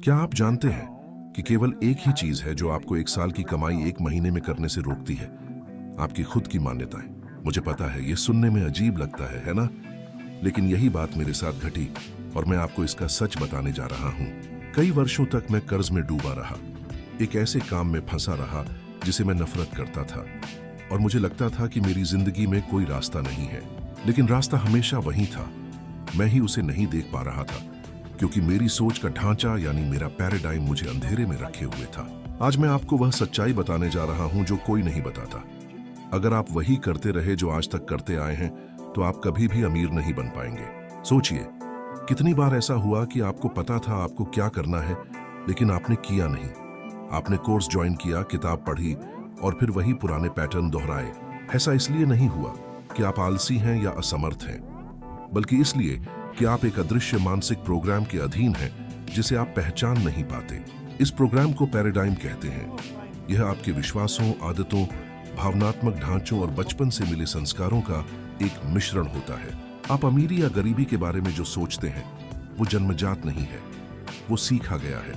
क्या आप जानते हैं कि केवल एक ही चीज है जो आपको एक साल की कमाई एक महीने में करने से रोकती है? आपकी खुद की मान्यताएं। मुझे पता है ये सुनने में अजीब लगता है ना? लेकिन यही बात मेरे साथ घटी और मैं आपको इसका सच बताने जा रहा हूं। कई वर्षों तक मैं कर्ज में डूबा रहा, एक ऐसे काम में फंसा रहा जिसे मैं नफरत करता था और मुझे लगता था कि मेरी जिंदगी में कोई रास्ता नहीं है। लेकिन रास्ता हमेशा वही था, मैं ही उसे नहीं देख पा रहा था क्योंकि मेरी सोच का ढांचा यानी मेरा पैराडाइम मुझे अंधेरे में रखे हुए था। आज मैं आपको वह सच्चाई बताने जा रहा हूं जो कोई नहीं बताता। अगर आप वही करते रहे जो आज तक करते आए हैं तो आप कभी भी अमीर नहीं बन पाएंगे। सोचिए, कितनी बार ऐसा हुआ कि आपको पता था आपको क्या करना है लेकिन आपने किया नहीं। आपने कोर्स ज्वाइन किया, किताब पढ़ी और फिर वही पुराने पैटर्न दोहराए। ऐसा इसलिए नहीं हुआ कि आप आलसी हैं या असमर्थ हैं, बल्कि इसलिए कि आप एक अदृश्य मानसिक प्रोग्राम के अधीन हैं जिसे आप पहचान नहीं पाते। इस प्रोग्राम को पैराडाइम कहते हैं। यह आपके विश्वासों, आदतों, भावनात्मक ढांचों और बचपन से मिले संस्कारों का एक मिश्रण होता है। आप अमीरी या गरीबी के बारे में जो सोचते हैं वो जन्मजात नहीं है, वो सीखा गया है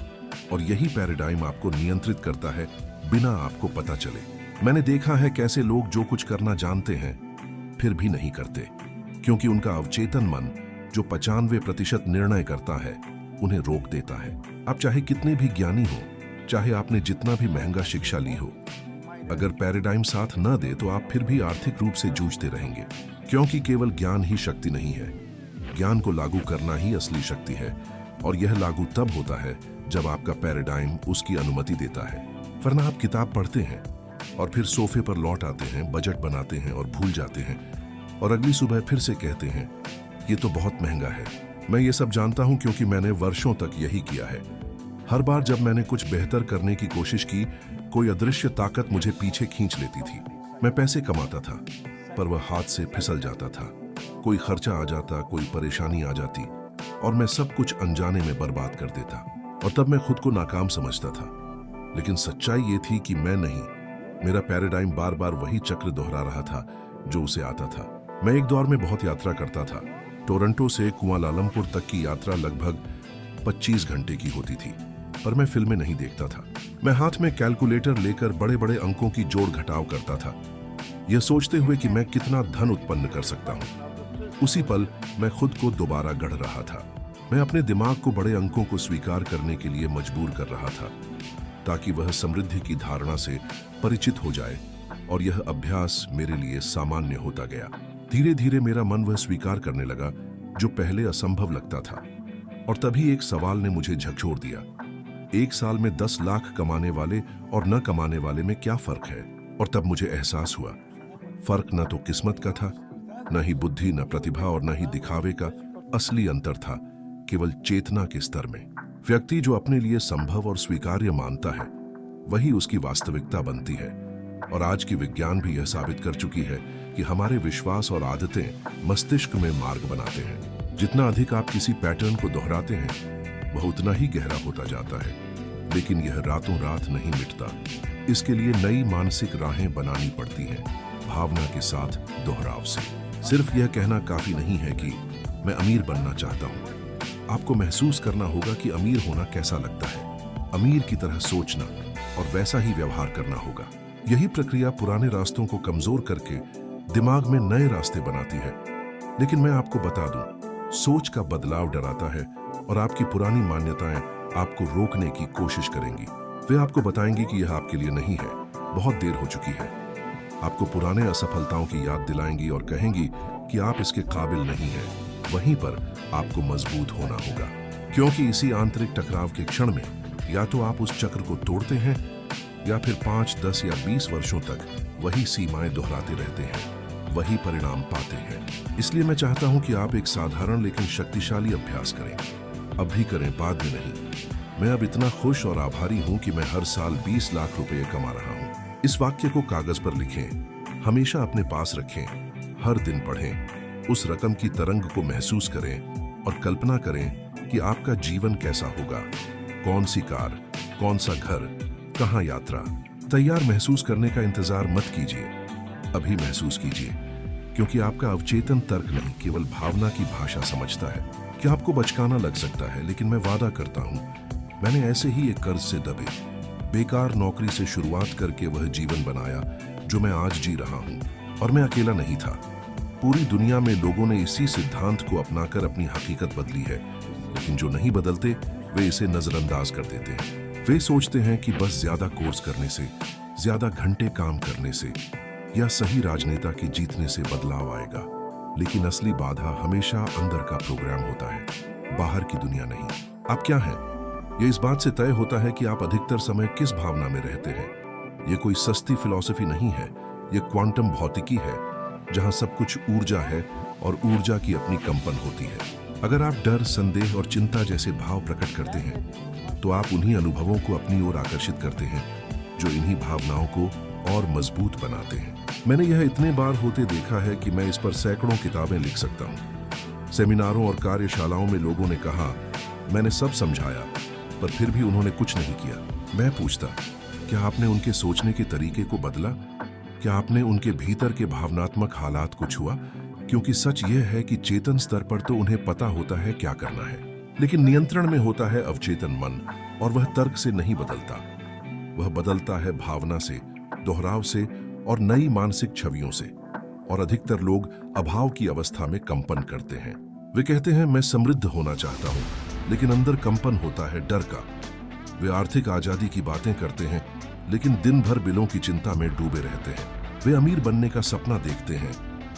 और यही पैराडाइम आपको नियंत्रित करता है बिना आपको पता चले। मैंने देखा है कैसे लोग जो कुछ करना जानते हैं फिर भी नहीं करते क्योंकि उनका अवचेतन मन जो 95% निर्णय करता है उन्हें रोक देता है। आप चाहे कितने भी ज्ञानी हो, चाहे आपने जितना भी महंगा शिक्षा ली हो, अगर पैराडाइम साथ न दे तो आप फिर भी आर्थिक रूप से जूझते रहेंगे। क्योंकि केवल ज्ञान ही शक्ति नहीं है, ज्ञान को लागू करना ही असली शक्ति है और यह लागू तब होता है जब आपका पैराडाइम उसकी अनुमति देता है। वरना आप किताब पढ़ते हैं और फिर सोफे पर लौट आते हैं, बजट बनाते हैं और भूल जाते हैं और अगली सुबह फिर से कहते हैं ये तो बहुत महंगा है। मैं ये सब जानता हूं क्योंकि मैंने वर्षों तक यही किया है। हर बार जब मैंने कुछ बेहतर करने की कोशिश की, कोई अदृश्य ताकत मुझे पीछे खींच लेती थी। मैं पैसे कमाता था पर वह हाथ से फिसल जाता था। कोई खर्चा आ जाता, कोई परेशानी आ जाती और मैं सब कुछ अनजाने में बर्बाद कर देता और तब मैं खुद को नाकाम समझता था। लेकिन सच्चाई ये थी कि मैं नहीं, मेरा पैराडाइम बार बार वही चक्र दोहरा रहा था जो उसे आता था। मैं एक दौर में बहुत यात्रा करता था। टोरंटो से कुआलालंपुर तक की यात्रा लगभग 25 घंटे की होती थी, पर मैं फिल्में नहीं देखता था। मैं हाथ में कैलकुलेटर लेकर बड़े बड़े अंकों की जोड़ घटाव करता था, यह सोचते हुए कि मैं कितना धन उत्पन्न कर सकता हूँ। उसी पल मैं खुद को दोबारा गढ़ रहा था। मैं अपने दिमाग को बड़े अंकों को स्वीकार करने के लिए मजबूर कर रहा था ताकि वह समृद्धि की धारणा से परिचित हो जाए और यह अभ्यास मेरे लिए सामान्य होता गया। धीरे धीरे मेरा मन वह स्वीकार करने लगा जो पहले असंभव लगता था और तभी एक सवाल ने मुझे झकझोर दिया। एक साल में 10 लाख कमाने वाले और न कमाने वाले में क्या फर्क है? और तब मुझे एहसास हुआ, फर्क न तो किस्मत का था, न ही बुद्धि, न प्रतिभा और न ही दिखावे का। असली अंतर था केवल चेतना के स्तर में। व्यक्ति जो अपने लिए संभव और स्वीकार्य मानता है वही उसकी वास्तविकता बनती है। और आज की विज्ञान भी यह साबित कर चुकी है कि हमारे विश्वास और आदतें मस्तिष्क में मार्ग बनाते हैं। जितना अधिक आप किसी पैटर्न को दोहराते हैं वह उतना ही गहरा होता जाता है, लेकिन यह रातों रात नहीं मिटता। इसके लिए नई मानसिक राहें बनानी पड़ती हैं, भावना के साथ दोहराव से। सिर्फ यह कहना काफी नहीं है कि मैं अमीर बनना चाहता हूँ। आपको महसूस करना होगा कि अमीर होना कैसा लगता है, अमीर की तरह सोचना और वैसा ही व्यवहार करना होगा। यही प्रक्रिया पुराने रास्तों को कमजोर करके दिमाग में नए रास्ते बनाती है। लेकिन मैं आपको बता दूं, सोच का बदलाव डराता है और आपकी पुरानी मान्यताएं आपको रोकने की कोशिश करेंगी। वे आपको बताएंगी कि यह आपके लिए नहीं है, बहुत देर हो चुकी है। आपको पुराने असफलताओं की याद दिलाएंगी और कहेंगी कि आप इसके काबिल नहीं हैं। वहीं पर आपको मजबूत होना होगा, क्योंकि इसी आंतरिक टकराव के क्षण में या तो आप उस चक्र को तोड़ते हैं या फिर 5, 10 या 20 वर्षों तक वही सीमाएं दोहराते रहते हैं, वही परिणाम पाते हैं। इसलिए मैं चाहता हूं कि आप एक साधारण लेकिन शक्तिशाली अभ्यास करें। अब भी करें, बाद में नहीं। मैं अब इतना खुश और आभारी हूं कि मैं हर साल 20 लाख रुपए कमा रहा हूं। इस वाक्य को कागज पर लिखें, हमेशा अपने पास रखें, हर दिन पढ़ें, उस रकम की तरंग को महसूस करें और कल्पना करें कि आपका जीवन कैसा होगा। कौन सी कार, कौन सा घर, कहां यात्रा। तैयार महसूस करने का इंतजार मत कीजिए, अभी महसूस कीजिए, क्योंकि आपका अवचेतन तर्क नहीं, केवल भावना की भाषा समझता है। कि आपको बचकाना लग सकता है, लेकिन मैं वादा करता हूं मैंने ऐसे ही एक कर्ज से दबे बेकार नौकरी से शुरुआत करके वह जीवन बनाया जो मैं आज जी रहा हूं। और मैं अकेला नहीं था। पूरी दुनिया में लोगों ने इसी सिद्धांत को अपनाकर अपनी हकीकत बदली है, लेकिन जो नहीं बदलते वे इसे नजरअंदाज कर देते हैं। वे सोचते हैं कि बस ज्यादा कोर्स करने से, ज्यादा घंटे काम करने से या सही राजनेता के जीतने से बदलाव आएगा। लेकिन असली बाधा हमेशा अंदर का प्रोग्राम होता है, बाहर की दुनिया नहीं। आप क्या हैं, यह इस बात से तय होता है कि आप अधिकतर समय किस भावना में रहते हैं। यह कोई सस्ती फिलॉसफी नहीं है, यह क्वांटम भौतिकी है, जहां सब कुछ ऊर्जा है और ऊर्जा की अपनी कंपन होती है। अगर आप डर, संदेह और चिंता जैसे भाव प्रकट करते हैं तो आप उन्हीं अनुभवों को अपनी ओर आकर्षित करते हैं जो इन्हीं भावनाओं को और मजबूत बनाते हैं। मैंने यह इतने बार होते देखा है कि मैं इस पर सैकड़ों किताबें लिख सकता हूँ। सेमिनारों और कार्यशालाओं में लोगों ने कहा, मैंने सब समझाया पर फिर भी उन्होंने कुछ नहीं किया। मैं पूछता, क्या आपने उनके सोचने के तरीके को बदला? क्या आपने उनके भीतर के भावनात्मक हालात को छुआ? क्योंकि सच यह है कि चेतन स्तर पर तो उन्हें पता होता है क्या करना है, लेकिन नियंत्रण में होता है अवचेतन मन, और वह तर्क से नहीं बदलता। वह बदलता है भावना से, दोहराव से और नई मानसिक छवियों से। और अधिकतर लोग अभाव की अवस्था में कंपन करते हैं। वे कहते हैं, मैं समृद्ध होना चाहता हूं, लेकिन अंदर कंपन होता है डर का। वे आर्थिक आजादी की बातें करते हैं, लेकिन दिन भर बिलों की चिंता में डूबे रहते हैं। वे अमीर बनने का सपना देखते हैं,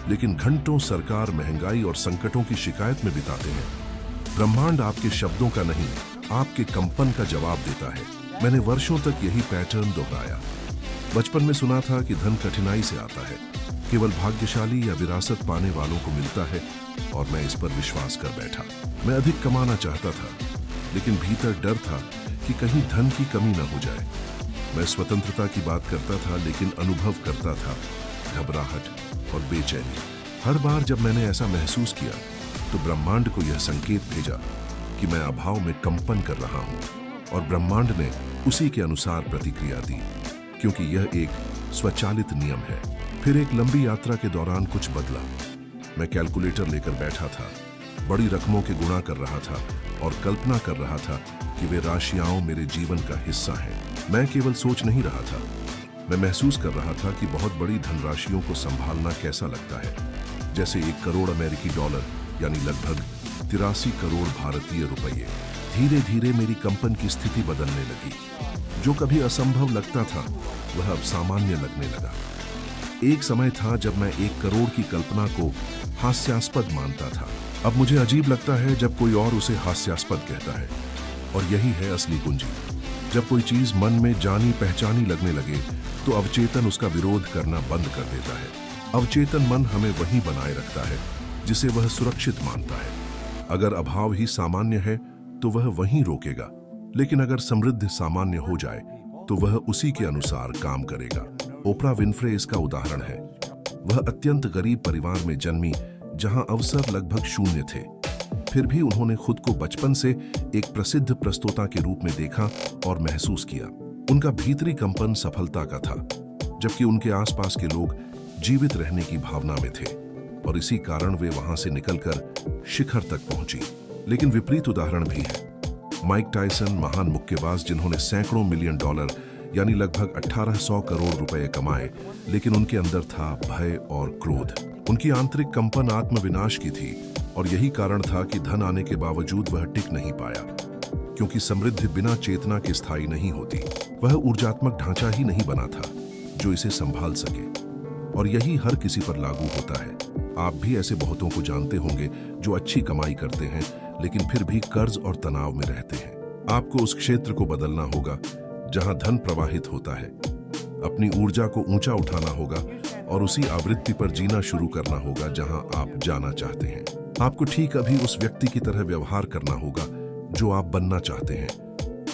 लेकिन घंटों सरकार, महंगाई और संकटों की शिकायत में बिताते हैं। ब्रह्मांड आपके शब्दों का नहीं, आपके कंपन का जवाब देता है। मैंने वर्षों तक यही पैटर्न दोहराया। बचपन में सुना था कि धन कठिनाई से आता है, केवल भाग्यशाली या विरासत पाने वालों को मिलता है, और मैं इस पर विश्वास कर बैठा। मैं अधिक कमाना चाहता था, लेकिन भीतर डर था कि कहीं धन की कमी न हो जाए। मैं स्वतंत्रता की बात करता था, लेकिन अनुभव करता था घबराहट और बेचैनी। हर बार जब मैंने ऐसा महसूस किया तो ब्रह्मांड को यह संकेत भेजा कि मैं अभाव में कंपन कर रहा हूं, और ब्रह्मांड ने उसी के अनुसार प्रतिक्रिया दी, क्योंकि यह एक स्वचालित नियम है। फिर एक लंबी यात्रा के दौरान कुछ बदला। मैं कैलकुलेटर लेकर बैठा था, बड़ी रकमों के गुणा कर रहा था और कल्पना कर रहा था कि वे राशियां मेरे जीवन का हिस्सा हैं। मैं केवल सोच नहीं रहा था, मैं महसूस कर रहा था कि बहुत बड़ी धनराशियों को संभालना कैसा लगता है। जैसे 1 करोड़ अमेरिकी डॉलर, यानी लगभग 83 करोड़ भारतीय रुपये। धीरे धीरे मेरी कंपन की स्थिति बदलने लगी। जो कभी असंभव लगता था वह अब सामान्य लगने लगा। एक समय था जब मैं 1 करोड़ की कल्पना को हास्यास्पद मानता था। अब मुझे अजीब लगता है जब कोई और उसे हास्यास्पद कहता है। और यही है असली कुंजी। जब कोई चीज मन में जानी पहचानी लगने लगे तो अवचेतन उसका विरोध करना बंद कर देता है। अवचेतन मन हमें वहीं बनाए रखता है जिसे वह सुरक्षित मानता है। अगर अभाव ही सामान्य है तो वह वहीं रोकेगा, लेकिन अगर समृद्धि सामान्य हो जाए तो वह उसी के अनुसार काम करेगा। ओपरा विनफ्रे इसका उदाहरण है। वह अत्यंत गरीब परिवार में जन्मी जहां अवसर लगभग शून्य थे। फिर भी उन्होंने खुद को बचपन से एक प्रसिद्ध प्रस्तोता के रूप में देखा और महसूस किया। उनका भीतरी कंपन सफलता का था, जबकि उनके आसपास के लोग जीवित रहने की भावना में थे, और इसी कारण वे वहां से निकलकर शिखर तक पहुंची। लेकिन विपरीत उदाहरण भी है। माइक टायसन, महान मुक्केबाज जिन्होंने सैकड़ों मिलियन डॉलर यानी लगभग 1800 करोड़ रुपए कमाए, लेकिन उनके अंदर था भय और क्रोध। उनकी आंतरिक कंपन आत्मविनाश की थी, और यही कारण था कि धन आने के बावजूद वह टिक नहीं पाया, क्योंकि समृद्धि बिना चेतना के स्थायी नहीं होती। वह ऊर्जात्मक ढांचा ही नहीं बना था जो इसे संभाल सके, और यही हर किसी पर लागू होता है। आप भी ऐसे बहुतों को जानते होंगे जो अच्छी कमाई करते हैं, लेकिन फिर भी कर्ज और तनाव में रहते हैं। आपको उस क्षेत्र को बदलना होगा जहां धन प्रवाहित होता है। अपनी ऊर्जा को ऊंचा उठाना होगा और उसी आवृत्ति पर जीना शुरू करना होगा जहां आप जाना चाहते हैं। आपको ठीक अभी उस व्यक्ति की तरह व्यवहार करना होगा जो आप बनना चाहते हैं।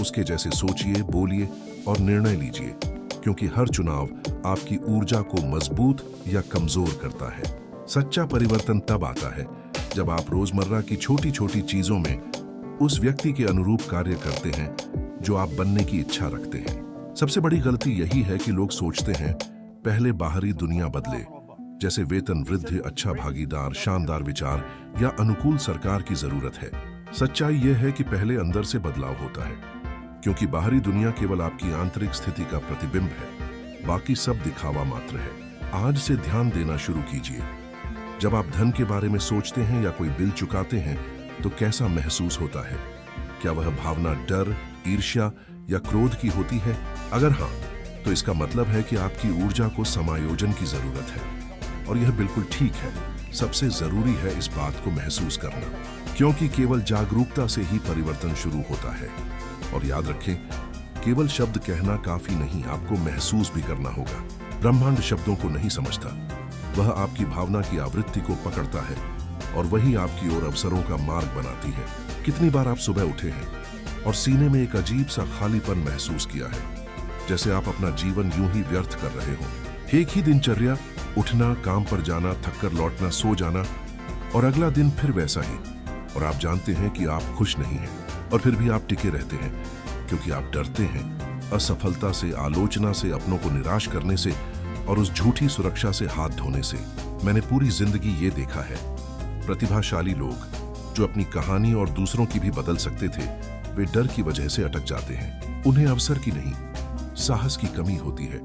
उसके जैसे सोचिए, बोलिए और निर्णय लीजिए, क्योंकि हर चुनाव आपकी ऊर्जा को मजबूत या कमजोर करता है। सच्चा परिवर्तन तब आता है जब आप रोजमर्रा की छोटी छोटी चीजों में उस व्यक्ति के अनुरूप कार्य करते हैं जो आप बनने की इच्छा रखते हैं। सबसे बड़ी गलती यही है कि लोग सोचते हैं पहले बाहरी दुनिया बदले, जैसे वेतन वृद्धि, अच्छा भागीदार, शानदार विचार या अनुकूल सरकार की जरूरत है। सच्चाई यह है कि पहले अंदर से बदलाव होता है। क्योंकि बाहरी दुनिया केवल आपकी आंतरिक स्थिति का प्रतिबिंब है, बाकी सब दिखावा मात्र है। आज से ध्यान देना शुरू कीजिए। जब आप धन के बारे में सोचते हैं या कोई बिल चुकाते हैं तो कैसा महसूस होता है? क्या वह भावना डर, ईर्ष्या या क्रोध की होती है? अगर हाँ, तो इसका मतलब है कि आपकी ऊर्जा को समायोजन की जरूरत है। और यह बिल्कुल ठीक है। सबसे जरूरी है इस बात को महसूस करना, क्योंकि केवल जागरूकता से ही परिवर्तन शुरू होता है। और याद रखें, केवल शब्द कहना काफी नहीं, आपको महसूस भी करना होगा। ब्रह्मांड शब्दों को नहीं समझता, वह आपकी भावना की आवृत्ति को पकड़ता है और वही आपकी ओर अवसरों का मार्ग बनाती है। कितनी बार आप सुबह उठे हैं और सीने में एक अजीब सा खालीपन महसूस किया है, जैसे आप अपना जीवन यूं ही व्यर्थ कर रहे हो। एक ही दिनचर्या, उठना, काम पर जाना, थककर लौटना, सो जाना और अगला दिन फिर वैसा ही। और आप जानते हैं कि आप खुश नहीं हैं और फिर भी आप टिके रहते हैं, क्योंकि आप डरते हैं असफलता से, आलोचना से, अपनों को निराश करने से और उस झूठी सुरक्षा से हाथ धोने से। मैंने पूरी जिंदगी ये देखा है, प्रतिभाशाली लोग जो अपनी कहानी और दूसरों की भी बदल सकते थे, वे डर की वजह से अटक जाते हैं। उन्हें अवसर की नहीं, साहस की कमी होती है,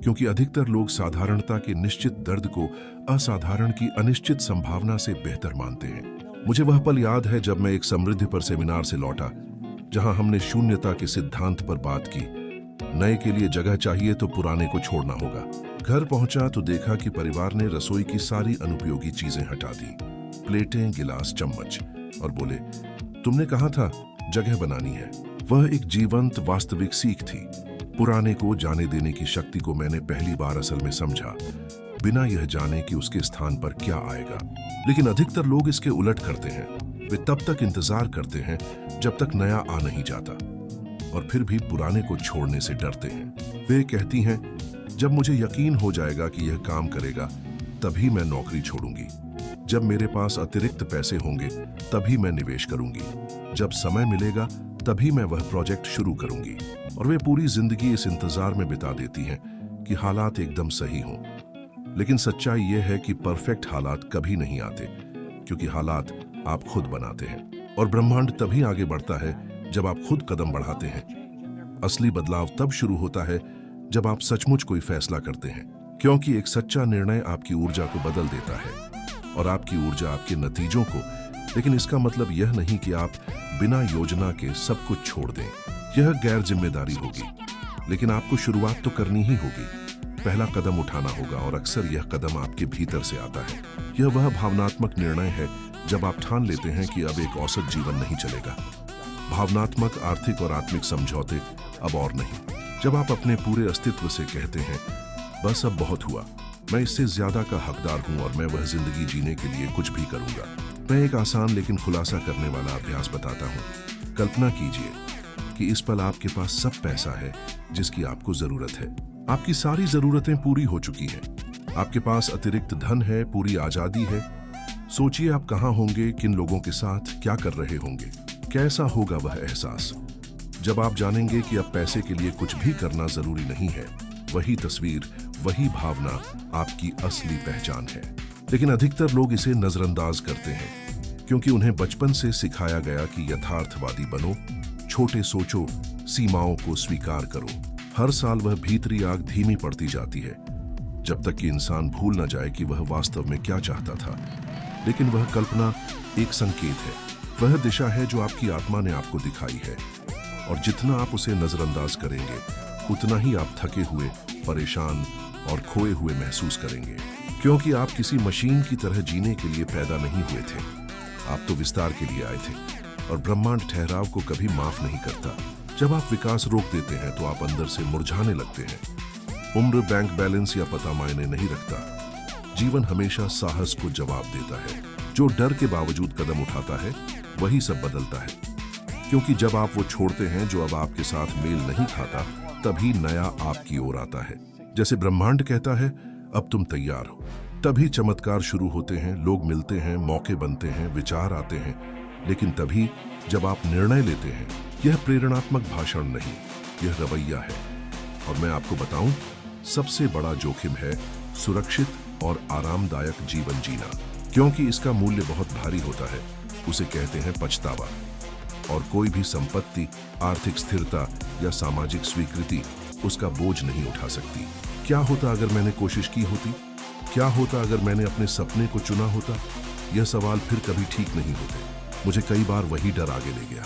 क्योंकि अधिकतर लोग साधारणता के निश्चित दर्द को असाधारण की अनिश्चित संभावना से बेहतर मानते हैं। मुझे वह पल याद है जब मैं एक समृद्धि पर सेमिनार से लौटा, जहां हमने शून्यता के सिद्धांत पर बात की। नए के लिए जगह चाहिए तो पुराने को छोड़ना होगा। घर पहुंचा तो देखा कि परिवार ने रसोई की सारी अनुपयोगी चीजें हटा दी, प्लेटें, गिलास, चम्मच, और बोले, तुमने कहा था जगह बनानी है। वह एक जीवंत वास्तविक सीख थी। पुराने को जाने देने की शक्ति को मैंने पहली बार असल में समझा, बिना यह जाने कि उसके स्थान पर क्या आएगा। लेकिन अधिकतर लोग इसके उलट करते हैं। वे तब तक इंतजार करते हैं जब तक नया आ नहीं जाता, और फिर भी पुराने को छोड़ने से डरते हैं। वे कहती हैं, जब मुझे यकीन हो जाएगा कि यह काम करेगा, तभी मैं नौकरी छोड़ूंगी। जब मेरे पास अतिरिक्त पैसे होंगे, तभी मैं निवेश करूंगी। जब समय मिलेगा, तभी मैं वह प्रोजेक्ट शुरू करूंगी। और वे पूरी जिंदगी इस इंतजार में बिता देती हैं कि हालात एकदम सही हों। लेकिन सच्चाई यह है कि परफेक्ट हालात कभी नहीं आते, क्योंकि हालात आप खुद बनाते हैं। और ब्रह्मांड तभी आगे बढ़ता है जब आप खुद कदम बढ़ाते हैं। असली बदलाव तब शुरू होता है जब आप सचमुच कोई फैसला करते हैं, क्योंकि एक सच्चा निर्णय आपकी ऊर्जा को बदल देता है और आपकी ऊर्जा आपके नतीजों को। लेकिन इसका मतलब यह नहीं कि आप बिना योजना के सब कुछ छोड़ दें। यह गैर जिम्मेदारी होगी, लेकिन आपको शुरुआत तो करनी ही होगी। पहला कदम उठाना होगा, और अक्सर यह कदम आपके भीतर से आता है। यह वह भावनात्मक निर्णय है जब आप ठान लेते हैं कि अब एक औसत जीवन नहीं चलेगा। भावनात्मक, आर्थिक और आत्मिक समझौते अब और नहीं। जब आप अपने पूरे अस्तित्व से कहते हैं, बस अब बहुत हुआ, मैं इससे ज्यादा का हकदार हूं और मैं वह जिंदगी जीने के लिए कुछ भी करूंगा। मैं एक आसान लेकिन खुलासा करने वाला अभ्यास बताता हूं। कल्पना कीजिए कि इस पल आपके पास सब पैसा है जिसकी आपको जरूरत है। आपकी सारी जरूरतें पूरी हो चुकी हैं। आपके पास अतिरिक्त धन है, पूरी आजादी है। सोचिए आप कहां होंगे, किन लोगों के साथ, क्या कर रहे होंगे। कैसा होगा वह एहसास जब आप जानेंगे कि अब पैसे के लिए कुछ भी करना जरूरी नहीं है। वही तस्वीर, वही भावना आपकी असली पहचान है। लेकिन अधिकतर लोग इसे नजरअंदाज करते हैं, क्योंकि उन्हें बचपन से सिखाया गया कि यथार्थवादी बनो, छोटे सोचो, सीमाओं को स्वीकार करो। हर साल वह भीतरी आग धीमी पड़ती जाती है, जब तक कि इंसान भूल न जाए कि वह वास्तव में क्या चाहता था। लेकिन वह कल्पना एक संकेत है, वह दिशा है जो आपकी आत्मा ने आपको दिखाई है। और जितना आप उसे नजरअंदाज करेंगे, उतना ही आप थके हुए, परेशान और खोए हुए महसूस करेंगे, क्योंकि आप किसी मशीन की तरह जीने के लिए पैदा नहीं हुए थे। आप तो विस्तार के लिए आए थे, और ब्रह्मांड ठहराव को कभी माफ नहीं करता। जब आप विकास रोक देते हैं तो आप अंदर से मुरझाने लगते हैं। उम्र, बैंक बैलेंस या पता मायने नहीं रखता। जीवन हमेशा साहस को जवाब देता है। जो डर के बावजूद कदम उठाता है, वही सब बदलता है। क्योंकि जब आप वो छोड़ते हैं जो अब आपके साथ मेल नहीं खाता, तभी नया आपकी ओर आता है। जैसे ब्रह्मांड कहता है, अब तुम तैयार हो। तभी चमत्कार शुरू होते हैं, लोग मिलते हैं, मौके बनते हैं, विचार आते हैं। लेकिन तभी जब आप निर्णय लेते हैं, यह प्रेरणात्मक भाषण नहीं, यह रवैया है। और मैं आपको बताऊं, सबसे बड़ा जोखिम है सुरक्षित और आरामदायक जीवन जीना, क्योंकि इसका मूल्य बहुत भारी होता है। उसे कहते हैं पछतावा। और कोई भी संपत्ति, आर्थिक स्थिरता या सामाजिक स्वीकृति उसका बोझ नहीं उठा सकती। क्या होता अगर मैंने कोशिश की होती? क्या होता अगर मैंने अपने सपने को चुना होता? यह सवाल फिर कभी ठीक नहीं होते। मुझे कई बार वही डर आगे ले गया,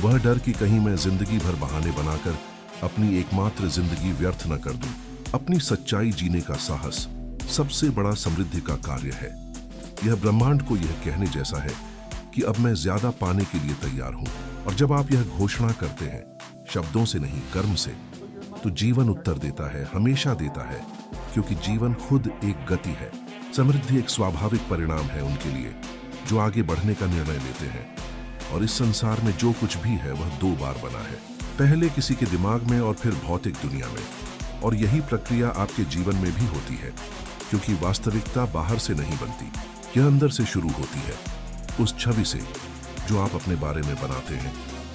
वह डर कि कहीं मैं जिंदगी भर बहाने बनाकर अपनी एकमात्र जिंदगी व्यर्थ न कर दूं। अपनी सच्चाई जीने का साहस सबसे बड़ा समृद्धि का कार्य है। यह ब्रह्मांड को यह कहने जैसा है कि अब मैं ज्यादा पाने के लिए तैयार हूं। और जब आप यह घोषणा करते हैं, शब्दों से नहीं कर्म से, तो जीवन उत्तर देता है, हमेशा देता है, क्योंकि जीवन खुद एक गति है। समृद्धि एक स्वाभाविक परिणाम है उनके लिए जो आगे बढ़ने का निर्णय लेते हैं। और इस संसार में जो कुछ भी है वह दो बार बना है, पहले किसी के दिमाग में और फिर भौतिक दुनिया में। और यही प्रक्रिया आपके जीवन में भी होती है, क्योंकि वास्तविकता बाहर से नहीं बनती, यह अंदर से शुरू होती है, उस छवि से जो आप अपने बारे में बनाते हैं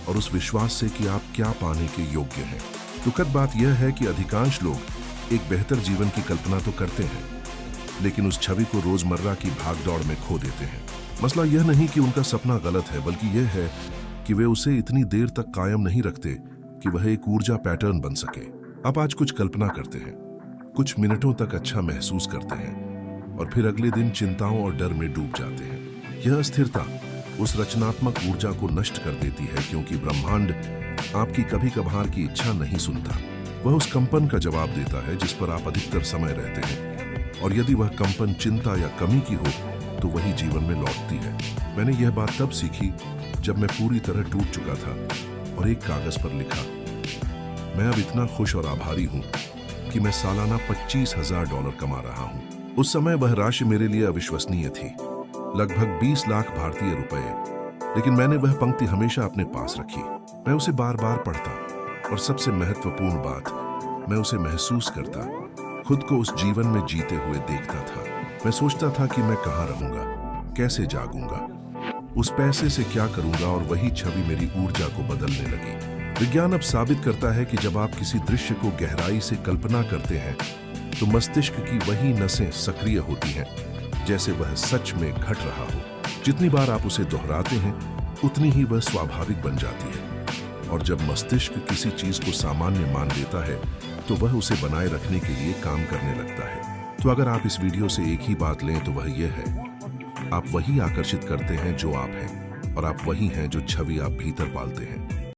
और उस विश्वास से कि आप क्या पाने के योग्य हैं। दुखद बात यह है कि अधिकांश लोग एक बेहतर जीवन की कल्पना तो करते हैं, लेकिन उस छवि को रोजमर्रा की भागदौड़ में खो देते हैं। मसला यह नहीं कि उनका सपना गलत है, बल्कि यह है कि वे उसे इतनी देर तक कायम नहीं रखते कि वह एक ऊर्जा पैटर्न बन सके। आप आज कुछ कल्पना करते हैं, कुछ मिनटों तक अच्छा महसूस करते हैं और फिर अगले दिन चिंताओं और डर में डूब जाते हैं। यह अस्थिरता उस रचनात्मक ऊर्जा को नष्ट कर देती है, क्योंकि ब्रह्मांड आपकी कभी कभार की इच्छा नहीं सुनता। वह उस कंपन का जवाब देता है जिस पर आप अधिकतर समय रहते हैं, और यदि वह कंपन चिंता या कमी की हो तो वही जीवन में लौटती है। मैंने यह बात तब सीखी जब मैं पूरी तरह टूट चुका था और एक कागज पर लिखा, मैं अब इतना खुश और आभारी हूं कि मैं सालाना $25,000 कमा रहा हूं। उस समय वह राशि मेरे लिए अविश्वसनीय थी, लगभग 20 लाख भारतीय रुपए। लेकिन मैंने वह पंक्ति हमेशा अपने पास रखी। मैं उसे बार बार पढ़ता और सबसे महत्वपूर्ण बात, मैं उसे महसूस करता, खुद को उस जीवन में जीते हुए देखता था। मैं सोचता था कि मैं कहाँ रहूंगा, कैसे जागूंगा, उस पैसे से क्या करूंगा, और वही छवि मेरी ऊर्जा को बदलने लगी। विज्ञान अब साबित करता है कि जब आप किसी दृश्य को गहराई से कल्पना करते हैं तो मस्तिष्क की वही नसें सक्रिय होती हैं जैसे वह सच में घट रहा हो। जितनी बार आप उसे दोहराते हैं उतनी ही वह स्वाभाविक बन जाती है। और जब मस्तिष्क किसी चीज को सामान्य मान लेता है तो वह उसे बनाए रखने के लिए काम करने लगता है। तो अगर आप इस वीडियो से एक ही बात लें तो वह यह है, आप वही आकर्षित करते हैं जो आप हैं, और आप वही हैं जो छवि आप भीतर पालते हैं।